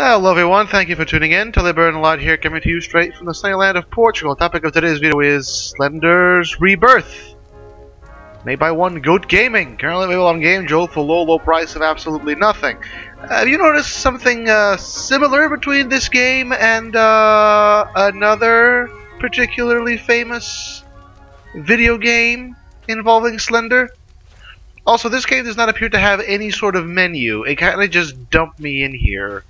Hello everyone, thank you for tuning in. Tully Burnalot here, coming to you straight from the sunny land of Portugal. The topic of today's video is Slender's Rebirth, made by One Goat Gaming. Currently available on Game Jolt for low price of absolutely nothing. Have you noticed something similar between this game and another particularly famous video game involving Slender? Also, this game does not appear to have any sort of menu. It kind of just dumped me in here.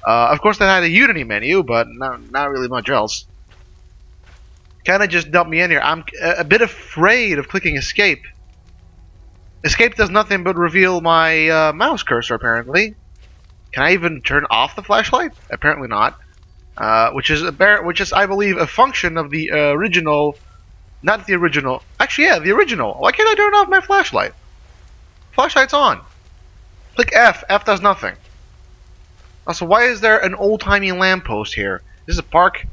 Of course, they had a Unity menu, but not really much else. Kind of just dumped me in here. I'm a bit afraid of clicking escape. Escape does nothing but reveal my mouse cursor, apparently. Can I even turn off the flashlight? Apparently not. Which is, I believe, a function of the original... Not the original. Actually, yeah, the original. Why can't I turn off my flashlight? Flashlight's on. Click F. F does nothing. Also, why is there an old-timey lamppost here? This is a park.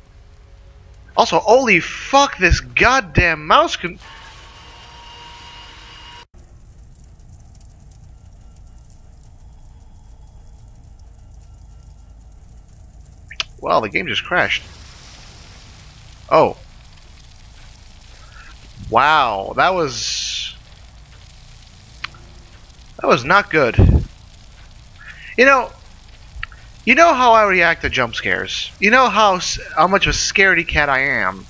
Also, holy fuck, this goddamn mouse can... Well, the game just crashed. Oh. Wow, that was not good. You know how I react to jump scares. You know how much of a scaredy cat I am.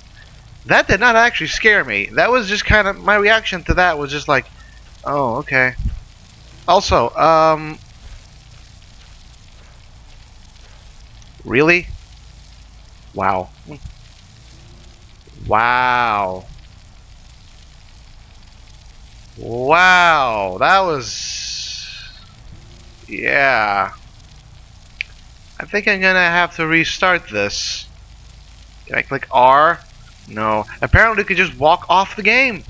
That did not actually scare me. That was just kind of... My reaction to that was just like, oh, okay. Also, really? Wow. Wow. Wow. That was... Yeah. I think I'm gonna have to restart this. Can I click R? No. Apparently, you could just walk off the game.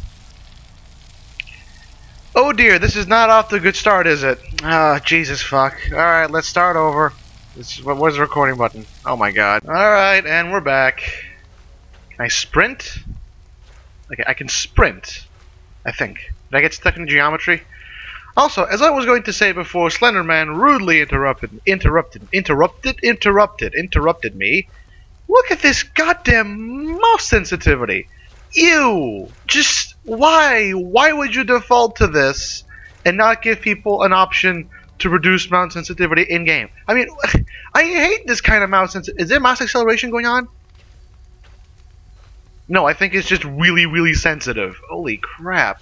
Oh dear, this is not off to a good start, is it? Ah, Jesus fuck. Alright, let's start over. Where's the recording button? Oh my god. Alright, and we're back. Can I sprint? Okay, I can sprint. I think. Did I get stuck in geometry? Also, as I was going to say before, Slenderman rudely interrupted me. Look at this goddamn mouse sensitivity. Ew! Just why? Why would you default to this and not give people an option to reduce mouse sensitivity in game? I mean, I hate this kind of mouse sensitivity. Is there mouse acceleration going on? No, I think it's just really sensitive. Holy crap.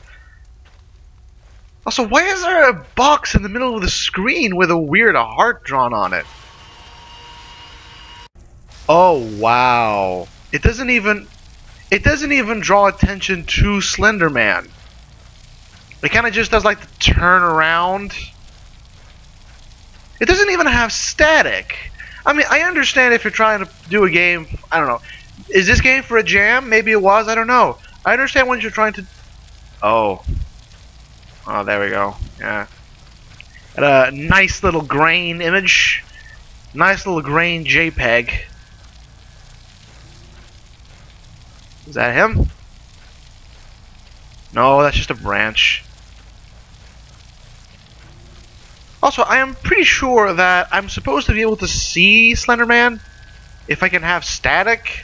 Also, why is there a box in the middle of the screen with a weird heart drawn on it? Oh wow! It doesn't even draw attention to Slenderman. It kind of just does like the turn around. It doesn't even have static. I mean, I understand if you're trying to do a game. I don't know. Is this game for a jam? Maybe it was. I don't know. I understand when you're trying to. Oh. Oh, there we go. Yeah. Got a nice little grain image. Nice little grain JPEG. Is that him? No, that's just a branch. Also, I am pretty sure that I'm supposed to be able to see Slenderman if I can have static.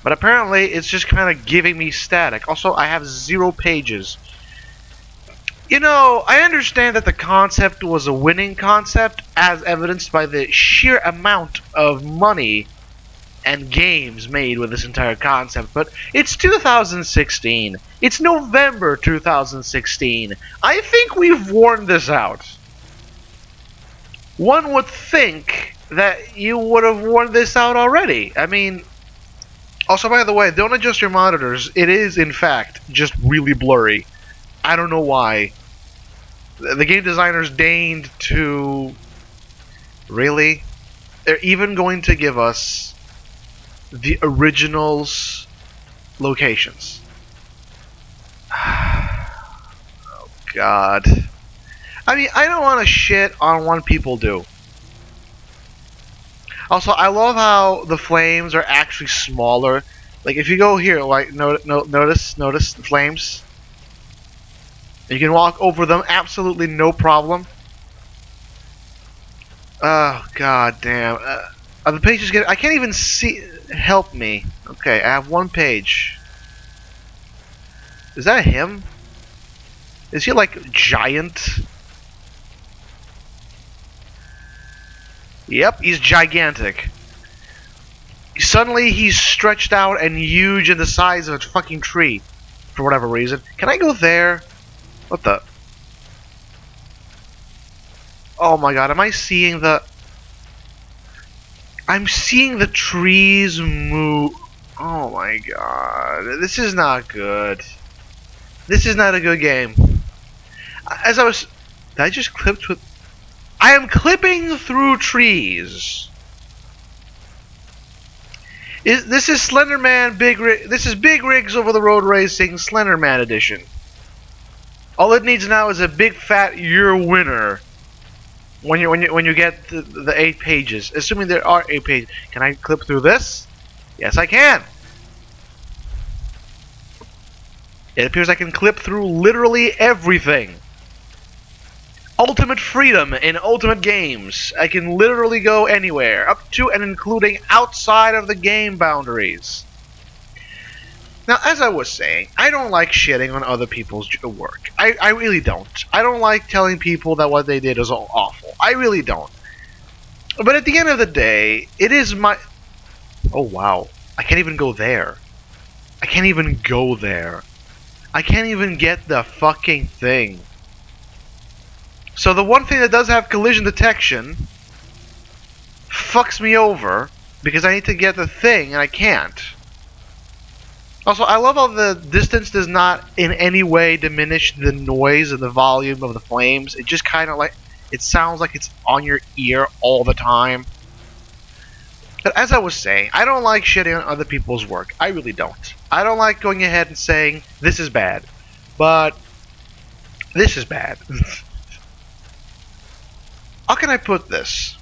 But apparently, it's just kind of giving me static. Also, I have 0 pages. You know, I understand that the concept was a winning concept, as evidenced by the sheer amount of money and games made with this entire concept. But it's 2016. It's November 2016. I think we've worn this out. One would think that you would have worn this out already. I mean... Also, by the way, don't adjust your monitors. It is, in fact, just really blurry. I don't know why. The game designers deigned to... Really? They're even going to give us the original's locations. Oh, God. I mean, I don't want to shit on what people do. Also, I love how the flames are actually smaller. Like, if you go here, like, notice the flames. You can walk over them absolutely no problem. Oh, god damn. Are the pages getting... I can't even see... Help me. Okay, I have one page. Is that him? Is he, like, giant? Yep, he's gigantic. Suddenly, he's stretched out and huge in the size of a fucking tree. For whatever reason. Can I go there? What the... Oh my god, am I seeing the... I'm seeing the trees move... Oh my god. This is not good. This is not a good game. As I was... Did I just clip with... I am clipping through trees. This is Slender Man Big Rig... This is Big Rigs Over the Road Racing Slender Man Edition. All it needs now is a big fat "you're a winner" when you get the 8 pages. Assuming there are 8 pages. Can I clip through this? Yes, I can. It appears I can clip through literally everything. Ultimate freedom in Ultimate Games. I can literally go anywhere, up to and including outside of the game boundaries. Now, as I was saying, I don't like shitting on other people's work. I really don't. I don't like telling people that what they did is all awful. I really don't. But at the end of the day, it is my... Oh, wow. I can't even go there. I can't even go there. I can't even get the fucking thing. So the one thing that does have collision detection fucks me over because I need to get the thing and I can't. Also, I love how the distance does not in any way diminish the noise and the volume of the flames. It just kind of like, it sounds like it's on your ear all the time. But as I was saying, I don't like shitting on other people's work. I really don't. I don't like going ahead and saying, this is bad. But, this is bad. How can I put this?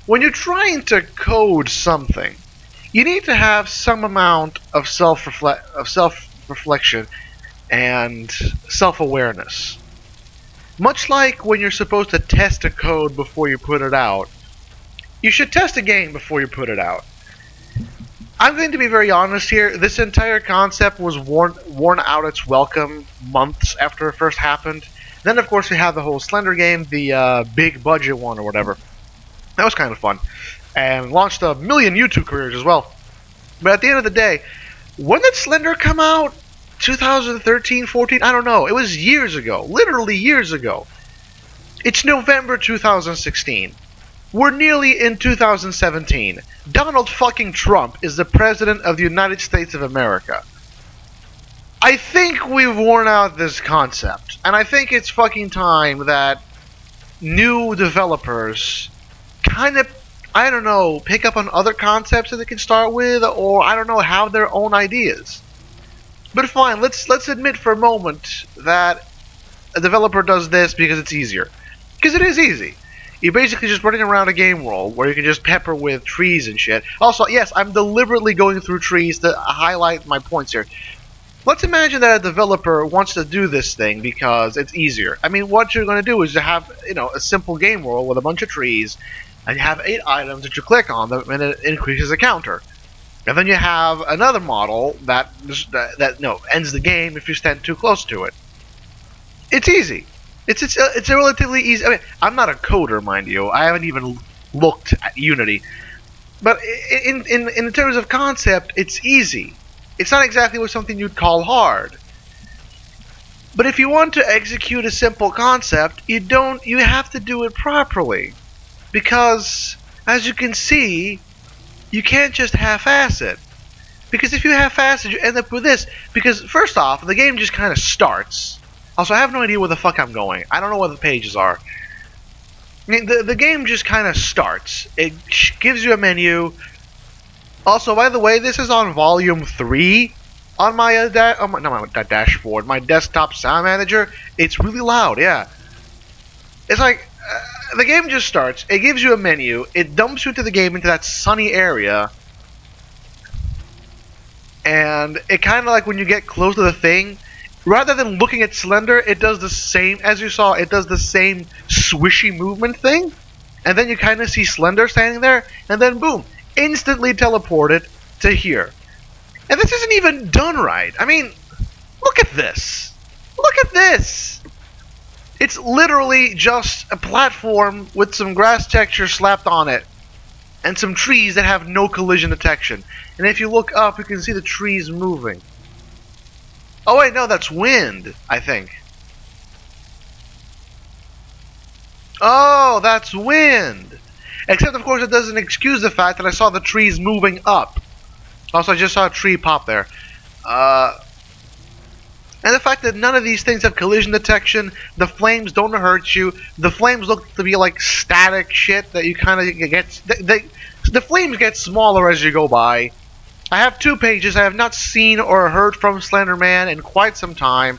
When you're trying to code something, you need to have some amount of self-reflection and self-awareness. Much like when you're supposed to test a code before you put it out, you should test a game before you put it out. I'm going to be very honest here. This entire concept was worn out its welcome months after it first happened. Then, of course, we have the whole Slender game, the big budget one or whatever. That was kind of fun. And launched a million YouTube careers as well. But at the end of the day, when did Slender come out? 2013, 14? I don't know. It was years ago. Literally years ago. It's November 2016. We're nearly in 2017. Donald fucking Trump is the President of the United States of America. I think we've worn out this concept. And I think it's fucking time that new developers kind of, I don't know, pick up on other concepts that they can start with, or I don't know, have their own ideas. But fine, let's admit for a moment that a developer does this because it's easier. Because it is easy. You're basically just running around a game world where you can just pepper with trees and shit. Also, yes, I'm deliberately going through trees to highlight my points here. Let's imagine that a developer wants to do this thing because it's easier. I mean, what you're going to do is to have, you know, a simple game world with a bunch of trees, and you have 8 items that you click on them, and it increases a counter. And then you have another model that ends the game if you stand too close to it. It's easy. It's a relatively easy. I mean, I'm not a coder, mind you. I haven't even looked at Unity, but in terms of concept, it's easy. It's not exactly something you'd call hard. But if you want to execute a simple concept, you have to do it properly. Because, as you can see, you can't just half-ass it. Because if you half-ass it, you end up with this. Because, first off, the game just kind of starts. Also, I have no idea where the fuck I'm going. I don't know where the pages are. I mean, the game just kind of starts. It gives you a menu. Also, by the way, this is on volume 3 on my, dashboard, my desktop sound manager. It's really loud, yeah. It's like, the game just starts, it gives you a menu, it dumps you into the game, into that sunny area, and it kind of like when you get close to the thing, rather than looking at Slender, it does the same, as you saw, it does the same swishy movement thing. and then you kind of see Slender standing there, and then boom, instantly teleported to here. And this isn't even done right. I mean, look at this. Look at this. It's literally just a platform with some grass texture slapped on it, and some trees that have no collision detection. And if you look up, you can see the trees moving. Oh wait, no, that's wind, I think. Oh, that's wind! Except, of course, it doesn't excuse the fact that I saw the trees moving up. Also, I just saw a tree pop there. And the fact that none of these things have collision detection, the flames don't hurt you, the flames look to be like static shit that you kind of get... The flames get smaller as you go by. I have 2 pages. I have not seen or heard from Slender Man in quite some time.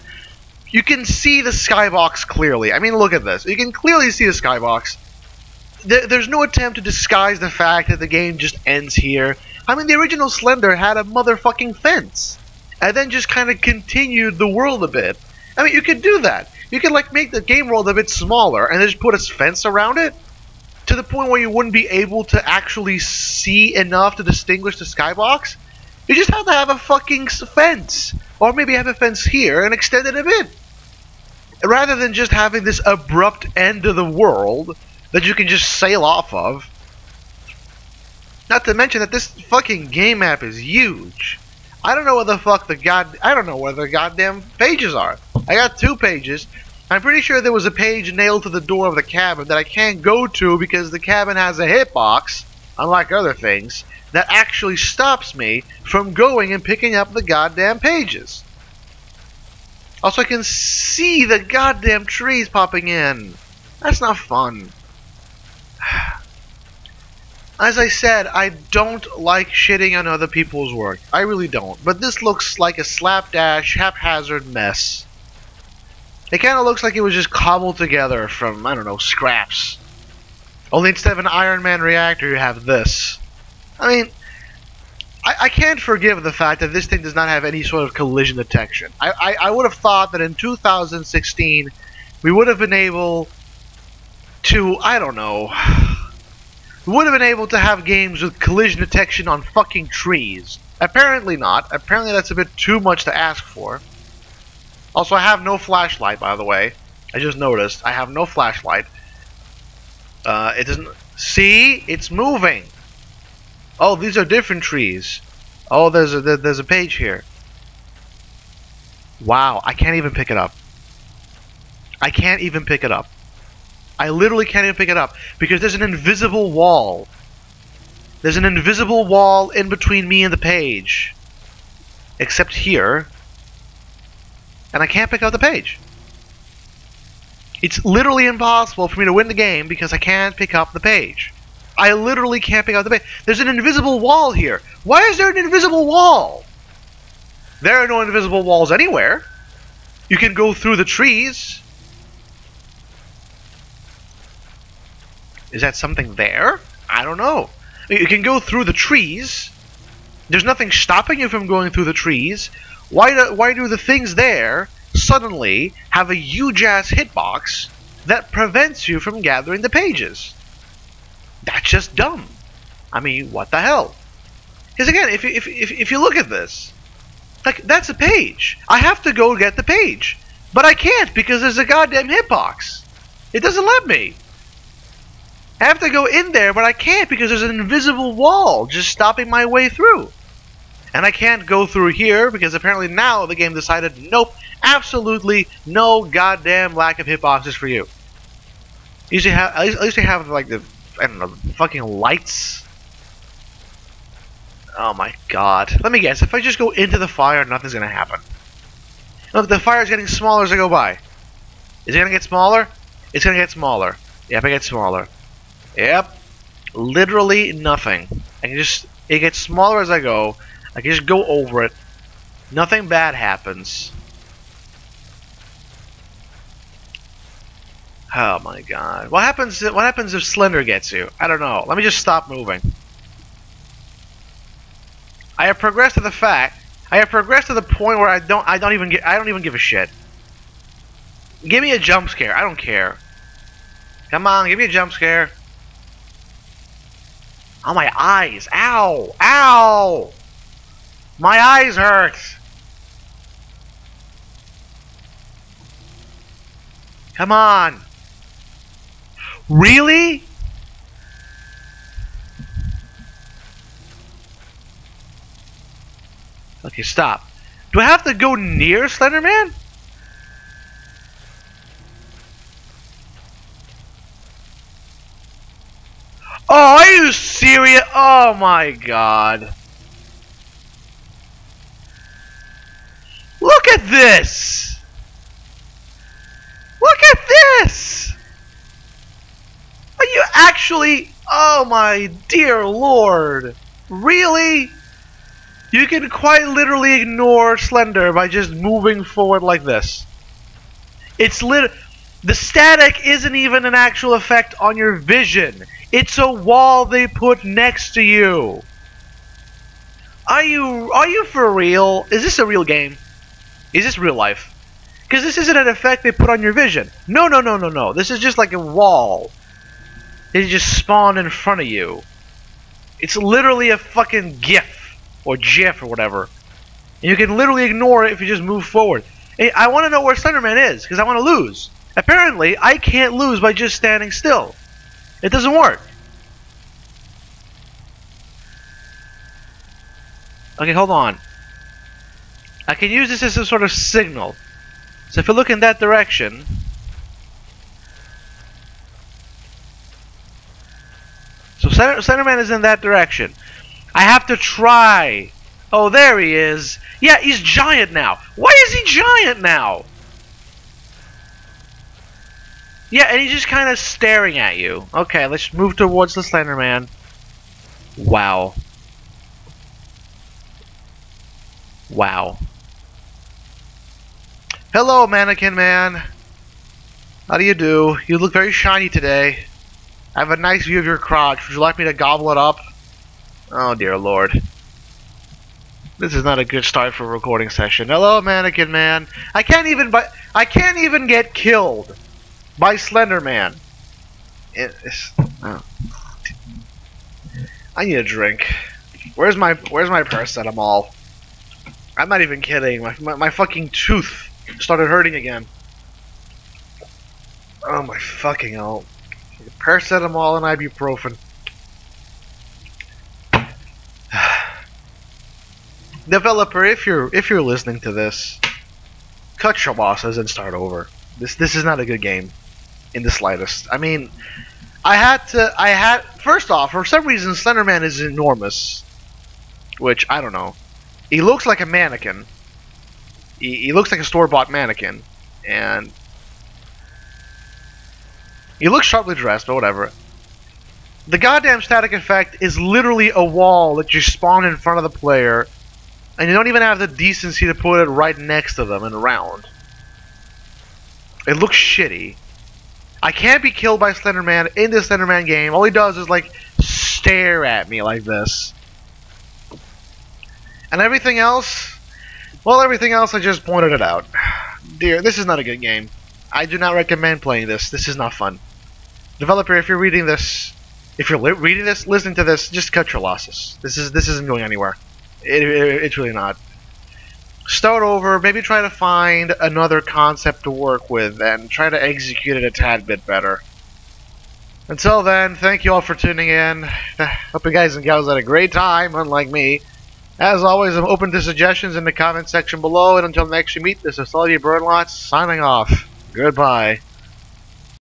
You can see the skybox clearly. I mean, look at this. You can clearly see the skybox. There's no attempt to disguise the fact that the game just ends here. I mean, the original Slender had a motherfucking fence, and then just kind of continued the world a bit. I mean, you could do that. You could, like, make the game world a bit smaller, and then just put a fence around it, to the point where you wouldn't be able to actually see enough to distinguish the skybox. You just have to have a fucking fence, or maybe have a fence here and extend it a bit, rather than just having this abrupt end of the world that you can just sail off of. Not to mention that this fucking game map is huge. I don't know where the fuck I don't know where the goddamn pages are. I got 2 pages. I'm pretty sure there was a page nailed to the door of the cabin that I can't go to because the cabin has a hitbox, unlike other things, that actually stops me from going and picking up the goddamn pages. Also, I can see the goddamn trees popping in. That's not fun. As I said, I don't like shitting on other people's work. I really don't. But this looks like a slapdash, haphazard mess. It kind of looks like it was just cobbled together from, I don't know, scraps. Only instead of an Iron Man reactor, you have this. I mean, I can't forgive the fact that this thing does not have any sort of collision detection. I would have thought that in 2016, we would have been able to, I don't know, we would have been able to have games with collision detection on fucking trees. Apparently not. Apparently that's a bit too much to ask for. Also, I have no flashlight, by the way. I just noticed. I have no flashlight. It doesn't... See? It's moving! Oh, these are different trees. Oh, there's a page here. Wow, I can't even pick it up. I can't even pick it up. I literally can't even pick it up because there's an invisible wall. There's an invisible wall in between me and the page. Except here. And I can't pick up the page. It's literally impossible for me to win the game because I can't pick up the page. I literally can't pick up the page. There's an invisible wall here. Why is there an invisible wall? There are no invisible walls anywhere. You can go through the trees. Is that something there? I don't know. You can go through the trees. There's nothing stopping you from going through the trees. Why do the things there suddenly have a huge-ass hitbox that prevents you from gathering the pages? That's just dumb. I mean, what the hell? Because again, if you look at this, like, that's a page. I have to go get the page. But I can't because there's a goddamn hitbox. It doesn't let me. I have to go in there, but I can't because there's an invisible wall just stopping my way through. And I can't go through here because apparently now the game decided, nope, absolutely no goddamn lack of hitboxes for you. Usually have, at least they have like the, I don't know, fucking lights. Oh my god. Let me guess, if I just go into the fire, nothing's gonna happen. Look, the fire's getting smaller as I go by. Is it gonna get smaller? It's gonna get smaller. Yep, it gets smaller. Yep. Literally nothing. It gets smaller as I go. I can just go over it. Nothing bad happens. Oh my god. What happens if Slender gets you? I don't know. Let me just stop moving. I have progressed to the point where I don't even give a shit. Give me a jump scare. I don't care. Come on, give me a jump scare. Oh, my eyes. Ow! Ow! My eyes hurt! Come on! Really? Okay, stop. Do I have to go near Slender Man? Oh, are you serious? Oh my god. Look at this! Look at this! Are you actually... Oh my dear lord. Really? You can quite literally ignore Slender by just moving forward like this. It's the static isn't even an actual effect on your vision. It's a wall they put next to you. Are you for real? Is this a real game? Is this real life? Because this isn't an effect they put on your vision. No, no, no, no, no. This is just like a wall. They just spawn in front of you. It's literally a fucking GIF. Or GIF or whatever. And you can literally ignore it if you just move forward. And I want to know where Slenderman is, because I want to lose. Apparently, I can't lose by just standing still. It doesn't work. Okay, hold on. I can use this as a sort of signal. So if I look in that direction... So Slenderman is in that direction. I have to try. Oh, there he is. Yeah, he's giant now. Why is he giant now? Yeah, and he's just kind of staring at you. Okay, let's move towards the Slender Man. Wow. Wow. Hello, Mannequin Man. How do you do? You look very shiny today. I have a nice view of your crotch. Would you like me to gobble it up? Oh dear lord. This is not a good start for a recording session. Hello, Mannequin Man. I can't even get killed by Slender Man. Oh. I need a drink. Where's my paracetamol? I'm not even kidding. My fucking tooth started hurting again. Oh my fucking hell. Paracetamol and ibuprofen. Developer, if you're listening to this, cut your losses and start over. This is not a good game, in the slightest. I mean, first off, for some reason, Slenderman is enormous, which I don't know. He looks like a mannequin. He looks like a store-bought mannequin, and he looks sharply dressed, but whatever. The goddamn static effect is literally a wall that you spawn in front of the player. And you don't even have the decency to put it right next to them and around. It looks shitty. I can't be killed by Slenderman in this Slenderman game. All he does is, like, stare at me like this. And everything else... Well, everything else, I just pointed it out. Dear, this is not a good game. I do not recommend playing this. This is not fun. Developer, if you're reading this... If you're reading this, listening to this, just cut your losses. This isn't going anywhere. It's really not. Start over, maybe try to find another concept to work with and try to execute it a tad bit better. Until then, thank you all for tuning in. Hope you guys and gals had a great time, unlike me. As always, I'm open to suggestions in the comment section below, and until next you meet, this is Tully Burnalot signing off. Goodbye.